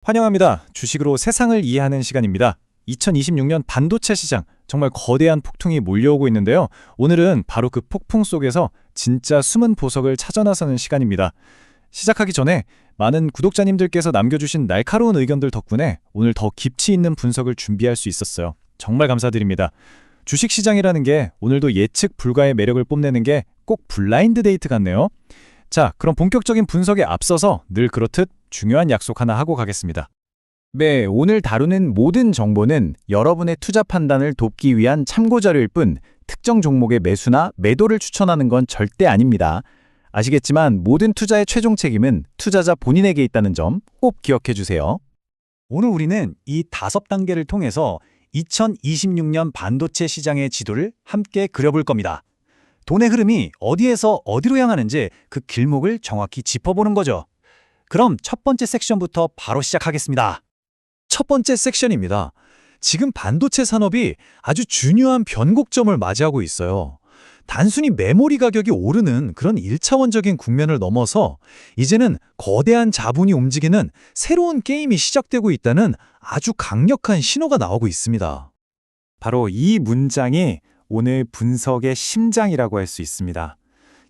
환영합니다. 주식으로 세상을 이해하는 시간입니다. 2026년 반도체 시장, 정말 거대한 폭풍이 몰려오고 있는데요. 오늘은 바로 그 폭풍 속에서 진짜 숨은 보석을 찾아 나서는 시간입니다. 시작하기 전에 많은 구독자님들께서 남겨주신 날카로운 의견들 덕분에 오늘 더 깊이 있는 분석을 준비할 수 있었어요. 정말 감사드립니다. 주식시장이라는 게 오늘도 예측 불가의 매력을 뽐내는 게 꼭 블라인드 데이트 같네요. 자, 그럼 본격적인 분석에 앞서서 늘 그렇듯 중요한 약속 하나 하고 가겠습니다. 네, 오늘 다루는 모든 정보는 여러분의 투자 판단을 돕기 위한 참고자료일 뿐 특정 종목의 매수나 매도를 추천하는 건 절대 아닙니다. 아시겠지만 모든 투자의 최종 책임은 투자자 본인에게 있다는 점 꼭 기억해 주세요. 오늘 우리는 이 5단계를 통해서 2026년 반도체 시장의 지도를 함께 그려볼 겁니다. 돈의 흐름이 어디에서 어디로 향하는지 그 길목을 정확히 짚어보는 거죠. 그럼 첫 번째 섹션부터 바로 시작하겠습니다. 첫 번째 섹션입니다. 지금 반도체 산업이 아주 중요한 변곡점을 맞이하고 있어요. 단순히 메모리 가격이 오르는 그런 1차원적인 국면을 넘어서 이제는 거대한 자본이 움직이는 새로운 게임이 시작되고 있다는 아주 강력한 신호가 나오고 있습니다. 바로 이 문장이 오늘 분석의 심장이라고 할 수 있습니다.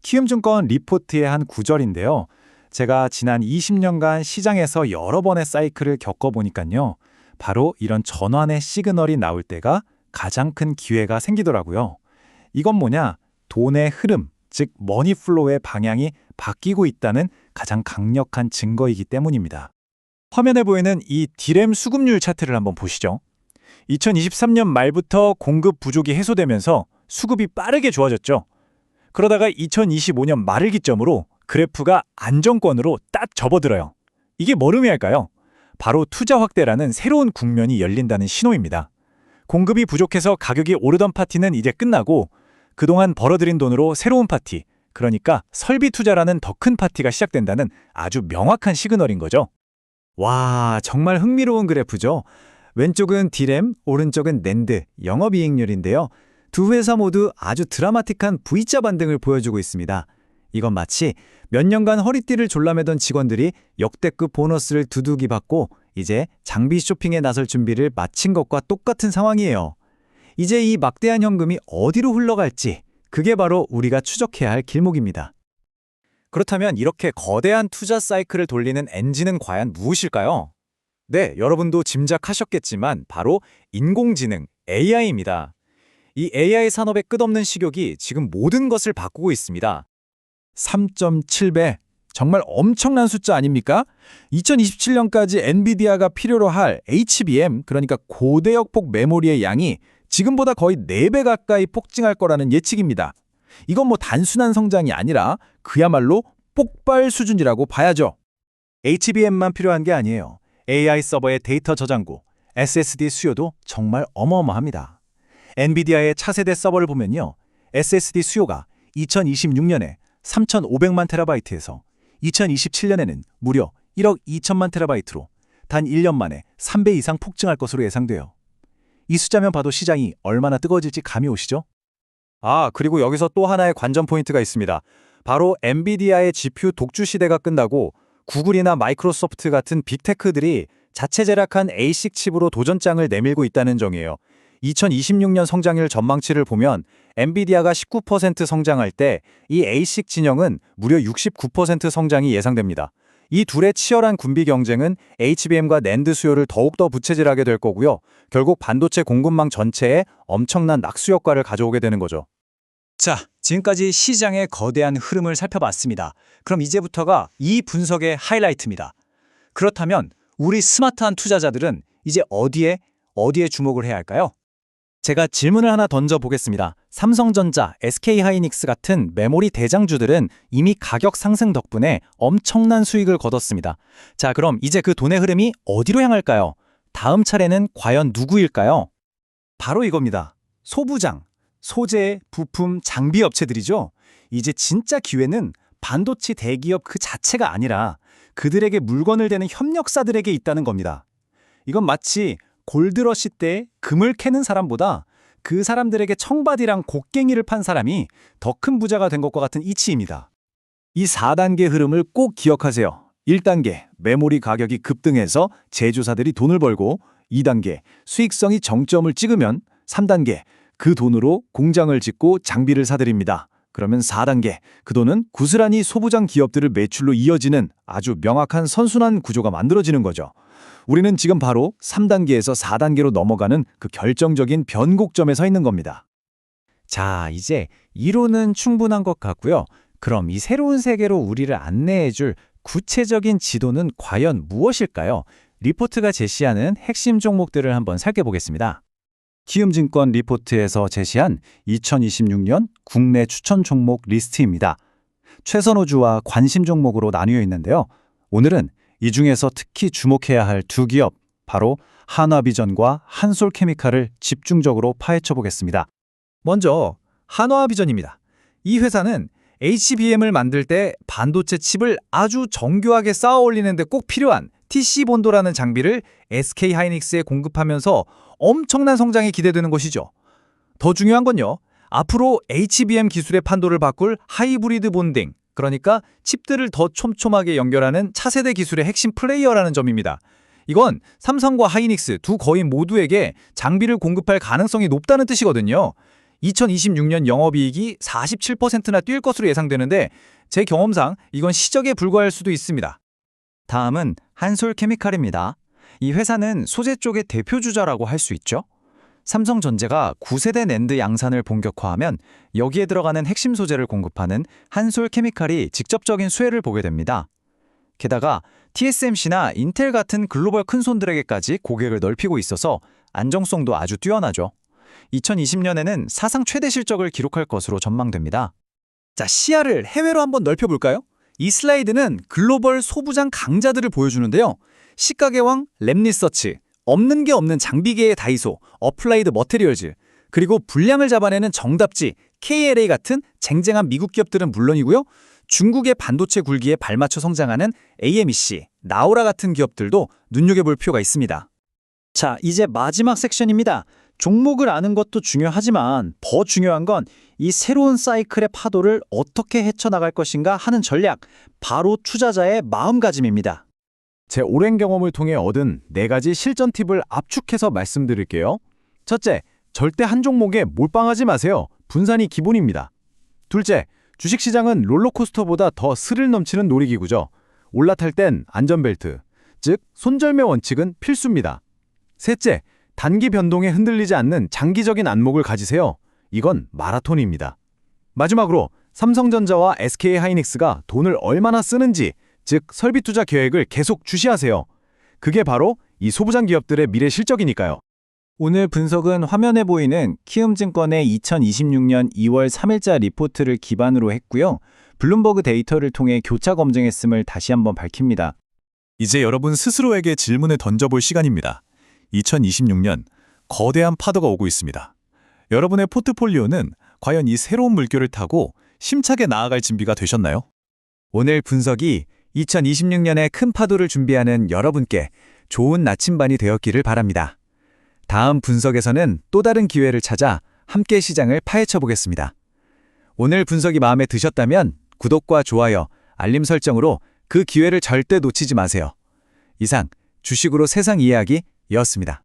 키움증권 리포트의 한 구절인데요. 제가 지난 20년간 시장에서 여러 번의 사이클을 겪어보니까요. 바로 이런 전환의 시그널이 나올 때가 가장 큰 기회가 생기더라고요. 이건 뭐냐? 돈의 흐름, 즉 머니플로우의 방향이 바뀌고 있다는 가장 강력한 증거이기 때문입니다. 화면에 보이는 이 디램 수급률 차트를 한번 보시죠. 2023년 말부터 공급 부족이 해소되면서 수급이 빠르게 좋아졌죠. 그러다가 2025년 말을 기점으로 그래프가 안정권으로 딱 접어들어요. 이게 뭘 의미할까요? 바로 투자 확대라는 새로운 국면이 열린다는 신호입니다. 공급이 부족해서 가격이 오르던 파티는 이제 끝나고 그동안 벌어들인 돈으로 새로운 파티, 그러니까 설비 투자라는 더 큰 파티가 시작된다는 아주 명확한 시그널인 거죠. 와, 정말 흥미로운 그래프죠. 왼쪽은 디램, 오른쪽은 낸드, 영업이익률인데요. 두 회사 모두 아주 드라마틱한 V자 반등을 보여주고 있습니다. 이건 마치 몇 년간 허리띠를 졸라매던 직원들이 역대급 보너스를 두둑이 받고 이제 장비 쇼핑에 나설 준비를 마친 것과 똑같은 상황이에요. 이제 이 막대한 현금이 어디로 흘러갈지, 그게 바로 우리가 추적해야 할 길목입니다. 그렇다면 이렇게 거대한 투자 사이클을 돌리는 엔진은 과연 무엇일까요? 네, 여러분도 짐작하셨겠지만 바로 인공지능, AI입니다. 이 AI 산업의 끝없는 식욕이 지금 모든 것을 바꾸고 있습니다. 3.7배, 정말 엄청난 숫자 아닙니까? 2027년까지 엔비디아가 필요로 할 HBM, 그러니까 고대역폭 메모리의 양이 지금보다 거의 4배 가까이 폭증할 거라는 예측입니다. 이건 뭐 단순한 성장이 아니라 그야말로 폭발 수준이라고 봐야죠. HBM만 필요한 게 아니에요. AI 서버의 데이터 저장고, SSD 수요도 정말 어마어마합니다. 엔비디아의 차세대 서버를 보면요. SSD 수요가 2026년에 3,500만 테라바이트에서 2027년에는 무려 1억 2천만 테라바이트로 단 1년 만에 3배 이상 폭증할 것으로 예상돼요. 이 숫자면 봐도 시장이 얼마나 뜨거워질지 감이 오시죠? 그리고 여기서 또 하나의 관전 포인트가 있습니다. 바로 엔비디아의 GPU 독주 시대가 끝나고 구글이나 마이크로소프트 같은 빅테크들이 자체 제작한 ASIC 칩으로 도전장을 내밀고 있다는 점이에요. 2026년 성장률 전망치를 보면 엔비디아가 19% 성장할 때 이 ASIC 진영은 무려 69% 성장이 예상됩니다. 이 둘의 치열한 군비 경쟁은 HBM과 낸드 수요를 더욱더 부채질하게 될 거고요. 결국 반도체 공급망 전체에 엄청난 낙수 효과를 가져오게 되는 거죠. 자, 지금까지 시장의 거대한 흐름을 살펴봤습니다. 그럼 이제부터가 이 분석의 하이라이트입니다. 그렇다면 우리 스마트한 투자자들은 이제 어디에 주목을 해야 할까요? 제가 질문을 하나 던져보겠습니다. 삼성전자, SK하이닉스 같은 메모리 대장주들은 이미 가격 상승 덕분에 엄청난 수익을 거뒀습니다. 자, 그럼 이제 그 돈의 흐름이 어디로 향할까요? 다음 차례는 과연 누구일까요? 바로 이겁니다. 소부장, 소재, 부품, 장비 업체들이죠. 이제 진짜 기회는 반도체 대기업 그 자체가 아니라 그들에게 물건을 대는 협력사들에게 있다는 겁니다. 이건 마치 골드러시 때 금을 캐는 사람보다 그 사람들에게 청바지랑 곡괭이를 판 사람이 더 큰 부자가 된 것과 같은 이치입니다. 이 4단계 흐름을 꼭 기억하세요. 1단계, 메모리 가격이 급등해서 제조사들이 돈을 벌고 2단계, 수익성이 정점을 찍으면 3단계, 그 돈으로 공장을 짓고 장비를 사들입니다. 그러면 4단계, 그 돈은 고스란히 소부장 기업들을 매출로 이어지는 아주 명확한 선순환 구조가 만들어지는 거죠. 우리는 지금 바로 3단계에서 4단계로 넘어가는 그 결정적인 변곡점에 서 있는 겁니다. 자, 이제 이론은 충분한 것 같고요. 그럼 이 새로운 세계로 우리를 안내해줄 구체적인 지도는 과연 무엇일까요? 리포트가 제시하는 핵심 종목들을 한번 살펴보겠습니다. 키움증권 리포트에서 제시한 2026년 국내 추천 종목 리스트입니다. 최선호주와 관심 종목으로 나뉘어 있는데요. 오늘은 이 중에서 특히 주목해야 할 두 기업, 바로 한화비전과 한솔케미칼을 집중적으로 파헤쳐 보겠습니다. 먼저 한화비전입니다. 이 회사는 HBM을 만들 때 반도체 칩을 아주 정교하게 쌓아 올리는데 꼭 필요한 TC본도라는 장비를 SK하이닉스에 공급하면서 엄청난 성장이 기대되는 것이죠. 더 중요한 건요. 앞으로 HBM 기술의 판도를 바꿀 하이브리드 본딩, 그러니까 칩들을 더 촘촘하게 연결하는 차세대 기술의 핵심 플레이어라는 점입니다. 이건 삼성과 하이닉스 두 거인 모두에게 장비를 공급할 가능성이 높다는 뜻이거든요. 2026년 영업이익이 47%나 뛸 것으로 예상되는데 제 경험상 이건 시적에 불과할 수도 있습니다. 다음은 한솔케미칼입니다. 이 회사는 소재 쪽의 대표주자라고 할 수 있죠. 삼성전자가 9세대 낸드 양산을 본격화하면 여기에 들어가는 핵심 소재를 공급하는 한솔케미칼이 직접적인 수혜를 보게 됩니다. 게다가 TSMC나 인텔 같은 글로벌 큰손들에게까지 고객을 넓히고 있어서 안정성도 아주 뛰어나죠. 2020년에는 사상 최대 실적을 기록할 것으로 전망됩니다. 자, 시야를 해외로 한번 넓혀볼까요? 이 슬라이드는 글로벌 소부장 강자들을 보여주는데요. 시가의 왕 랩리서치, 없는 게 없는 장비계의 다이소, 어플라이드 머테리얼즈, 그리고 분량을 잡아내는 정답지, KLA 같은 쟁쟁한 미국 기업들은 물론이고요. 중국의 반도체 굴기에 발맞춰 성장하는 AMEC, 나오라 같은 기업들도 눈여겨볼 필요가 있습니다. 자, 이제 마지막 섹션입니다. 종목을 아는 것도 중요하지만 더 중요한 건 이 새로운 사이클의 파도를 어떻게 헤쳐나갈 것인가 하는 전략, 바로 투자자의 마음가짐입니다. 제 오랜 경험을 통해 얻은 4가지 실전 팁을 압축해서 말씀드릴게요. 첫째, 절대 한 종목에 몰빵하지 마세요. 분산이 기본입니다. 둘째, 주식시장은 롤러코스터보다 더 스릴 넘치는 놀이기구죠. 올라탈 땐 안전벨트, 즉 손절매 원칙은 필수입니다. 셋째, 단기 변동에 흔들리지 않는 장기적인 안목을 가지세요. 이건 마라톤입니다. 마지막으로 삼성전자와 SK하이닉스가 돈을 얼마나 쓰는지, 즉 설비 투자 계획을 계속 주시하세요. 그게 바로 이 소부장 기업들의 미래 실적이니까요. 오늘 분석은 화면에 보이는 키움증권의 2026년 2월 3일자 리포트를 기반으로 했고요. 블룸버그 데이터를 통해 교차 검증했음을 다시 한번 밝힙니다. 이제 여러분 스스로에게 질문을 던져볼 시간입니다. 2026년 거대한 파도가 오고 있습니다. 여러분의 포트폴리오는 과연 이 새로운 물결을 타고 힘차게 나아갈 준비가 되셨나요? 오늘 분석이 2026년에 큰 파도를 준비하는 여러분께 좋은 나침반이 되었기를 바랍니다. 다음 분석에서는 또 다른 기회를 찾아 함께 시장을 파헤쳐 보겠습니다. 오늘 분석이 마음에 드셨다면 구독과 좋아요, 알림 설정으로 그 기회를 절대 놓치지 마세요. 이상 주식으로 세상 이야기였습니다.